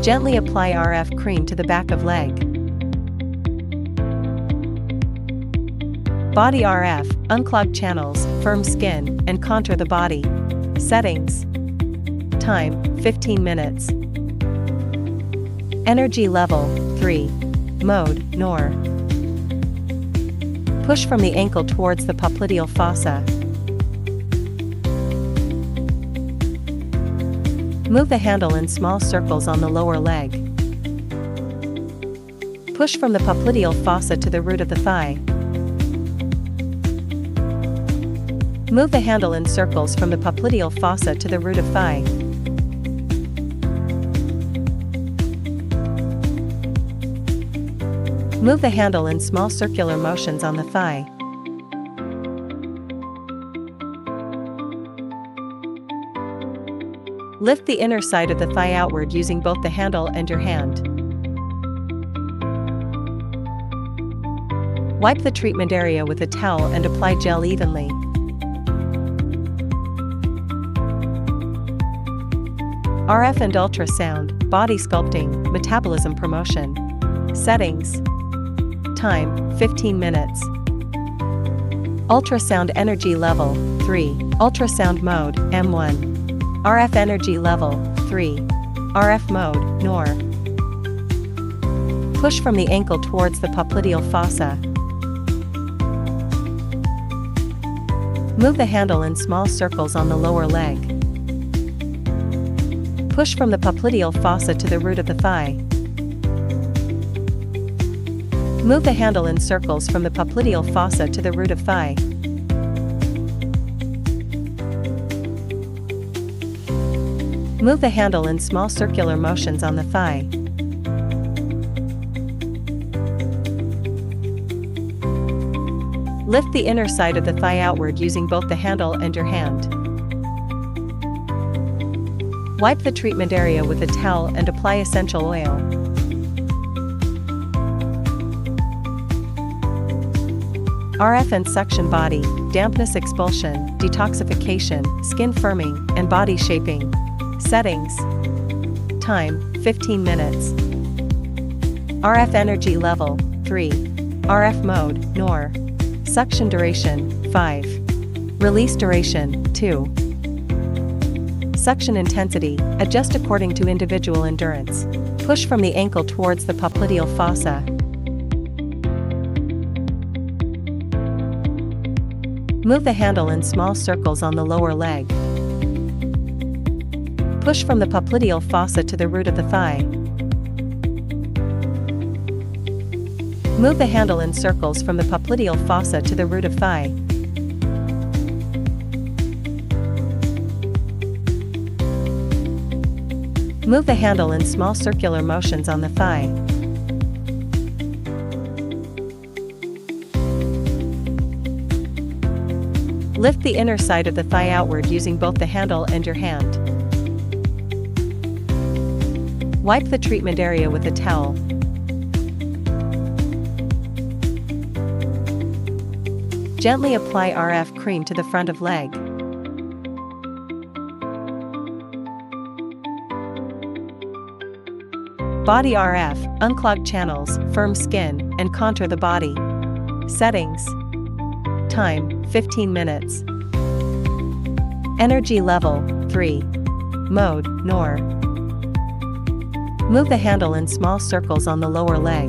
Gently apply RF cream to the back of leg. Body RF, unclog channels, firm skin, and contour the body. Settings. Time, 15 minutes. Energy level, 3. Mode, NOR. Push from the ankle towards the popliteal fossa. Move the handle in small circles on the lower leg. Push from the popliteal fossa to the root of the thigh. Move the handle in circles from the popliteal fossa to the root of thigh. Move the handle in small circular motions on the thigh. Lift the inner side of the thigh outward using both the handle and your hand. Wipe the treatment area with a towel and apply gel evenly. RF and ultrasound, body sculpting, metabolism promotion. Settings. Time, 15 minutes. Ultrasound energy level, 3. Ultrasound mode, M1. RF energy level, 3. RF mode, NOR. Push from the ankle towards the popliteal fossa. Move the handle in small circles on the lower leg. Push from the popliteal fossa to the root of the thigh. Move the handle in circles from the popliteal fossa to the root of thigh. Move the handle in small circular motions on the thigh. Lift the inner side of the thigh outward using both the handle and your hand. Wipe the treatment area with a towel and apply essential oil. RF and suction body, dampness expulsion, detoxification, skin firming, and body shaping. Settings. Time, 15 minutes. RF energy level, 3. RF mode, NOR. Suction duration, 5. Release duration, 2. Suction intensity, adjust according to individual endurance. Push from the ankle towards the popliteal fossa. Move the handle in small circles on the lower leg. Push from the popliteal fossa to the root of the thigh. Move the handle in circles from the popliteal fossa to the root of thigh. Move the handle in small circular motions on the thigh. Lift the inner side of the thigh outward using both the handle and your hand. Wipe the treatment area with a towel. Gently apply RF cream to the front of leg. Body RF, unclog channels, firm skin, and contour the body. Settings. Time, 15 minutes. Energy level, 3. Mode, NOR. Move the handle in small circles on the lower leg.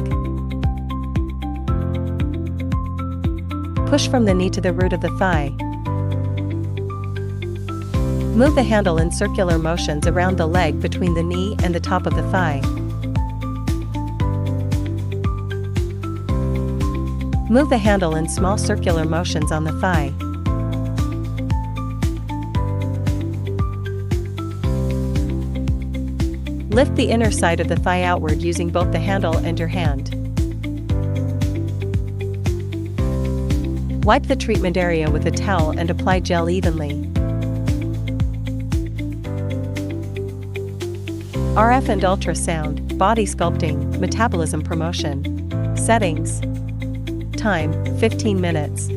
Push from the knee to the root of the thigh. Move the handle in circular motions around the leg between the knee and the top of the thigh. Move the handle in small circular motions on the thigh. Lift the inner side of the thigh outward using both the handle and your hand. Wipe the treatment area with a towel and apply gel evenly. RF and ultrasound, body sculpting, metabolism promotion. Settings. Time, 15 minutes.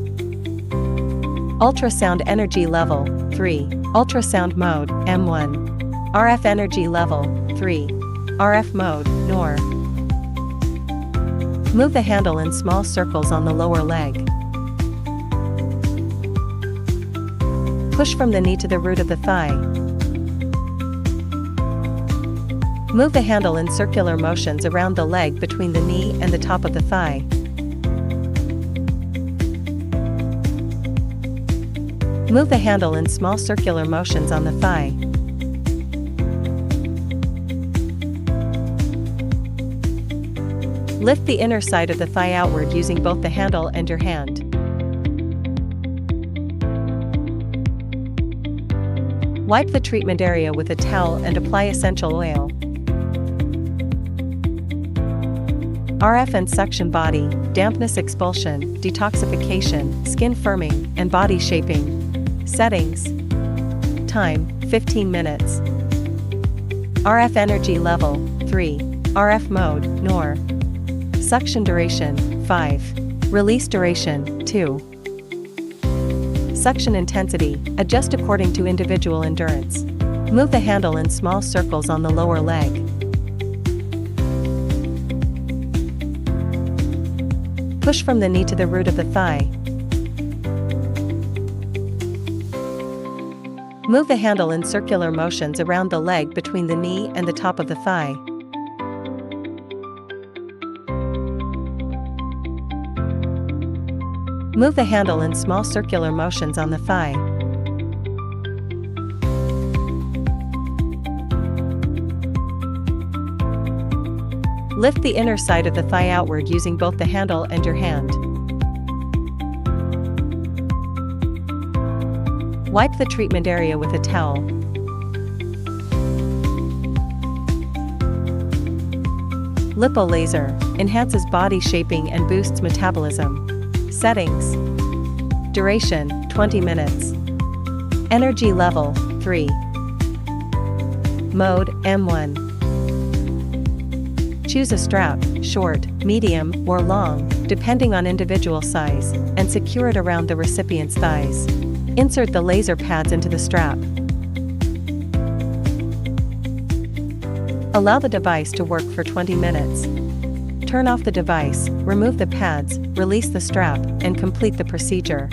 Ultrasound energy level, 3. Ultrasound mode, M1. RF energy level, 3. RF mode, NOR. Move the handle in small circles on the lower leg. Push from the knee to the root of the thigh. Move the handle in circular motions around the leg between the knee and the top of the thigh. Move the handle in small circular motions on the thigh. Lift the inner side of the thigh outward using both the handle and your hand. Wipe the treatment area with a towel and apply essential oil. RF and suction body, dampness expulsion, detoxification, skin firming, and body shaping. Settings. Time, 15 minutes. RF energy level, 3. RF mode, NOR. Suction duration, 5. Release duration, 2. Suction intensity, adjust according to individual endurance. Move the handle in small circles on the lower leg. Push from the knee to the root of the thigh. Move the handle in circular motions around the leg between the knee and the top of the thigh. Move the handle in small circular motions on the thigh. Lift the inner side of the thigh outward using both the handle and your hand. Wipe the treatment area with a towel. Lipo laser enhances body shaping and boosts metabolism. Settings. Duration, 20 minutes. Energy level, 3. Mode, M1. Choose a strap, short, medium, or long, depending on individual size, and secure it around the recipient's thighs. Insert the laser pads into the strap. Allow the device to work for 20 minutes. Turn off the device, remove the pads, release the strap, and complete the procedure.